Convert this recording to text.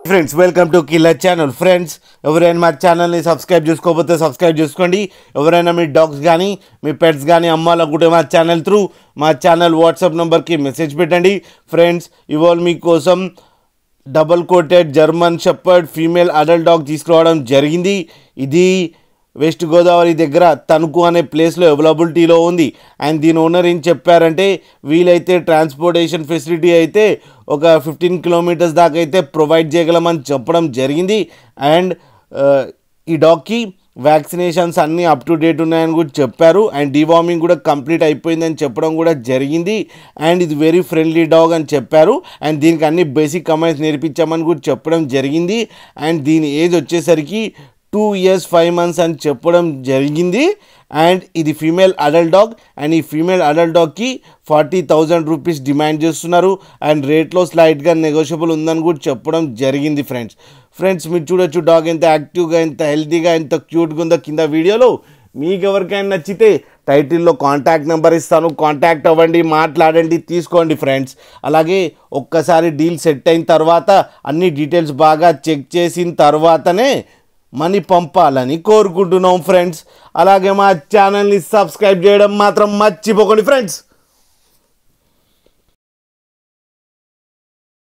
Friends welcome to killer channel. Friends ఎవరైనా మా ఛానల్ని సబ్స్క్రైబ్ చేసుకోకపోతే సబ్స్క్రైబ్ చేసుకోండి. ఎవరైనా మీ డాగ్స్ కానీ మీ పెట్స్ కానీ అమ్మాలనుకుంటే మా ఛానల్ త్రూ మా ఛానల్ వాట్సాప్ నెంబర్కి మెసేజ్ పెట్టండి. ఫ్రెండ్స్ ఇవాళ మీకోసం double coated German shepherd female adult dog తీసుకురావడం జరిగింది. ఇది వెస్ట్ గోదావరి దగ్గర తణుకు అనే ప్లేస్లో అవైలబిలిటీలో ఉంది. అండ్ దీని ఓనర్ ఏం చెప్పారంటే వీలైతే ట్రాన్స్పోర్టేషన్ ఫెసిలిటీ అయితే ఒక 15 కిలోమీటర్స్ దాకా అయితే ప్రొవైడ్ చేయగలమని చెప్పడం జరిగింది. అండ్ ఈ డాగ్కి వ్యాక్సినేషన్స్ అన్నీ అప్ టు డేట్ ఉన్నాయని కూడా చెప్పారు. అండ్ డివార్మింగ్ కూడా కంప్లీట్ అయిపోయిందని చెప్పడం కూడా జరిగింది. అండ్ ఇది వెరీ ఫ్రెండ్లీ డాగ్ అని చెప్పారు. అండ్ దీనికి అన్ని బేసిక్ కమాండ్స్ నేర్పించామని కూడా చెప్పడం జరిగింది. అండ్ దీని ఏజ్ వచ్చేసరికి 2 years 5 months అని చెప్పడం జరిగింది. అండ్ ఇది ఫీమేల్ అడల్ట్ డాగ్. అండ్ ఈ ఫీమేల్ అడల్ట్ డాగ్కి 40,000 రూపీస్ డిమాండ్ చేస్తున్నారు. అండ్ రేట్లో స్లైట్గా నెగోషియబుల్ ఉందని కూడా చెప్పడం జరిగింది. ఫ్రెండ్స్ మీరు చూడొచ్చు డాగ్ ఎంత యాక్టివ్గా, ఎంత హెల్తీగా, ఎంత క్యూట్గా ఉందో కింద వీడియోలో. మీకు ఎవరికైనా నచ్చితే టైటిల్లో కాంటాక్ట్ నెంబర్ ఇస్తాను, కాంటాక్ట్ అవ్వండి, మాట్లాడండి, తీసుకోండి ఫ్రెండ్స్. అలాగే ఒక్కసారి డీల్ సెట్ అయిన తర్వాత అన్ని డీటెయిల్స్ బాగా చెక్ చేసిన తర్వాతనే మనీ పంపాలని కోరుకుంటున్నాం ఫ్రెండ్స్. అలాగే మా ఛానల్ని సబ్స్క్రైబ్ చేయడం మాత్రం మర్చిపోకండి ఫ్రెండ్స్.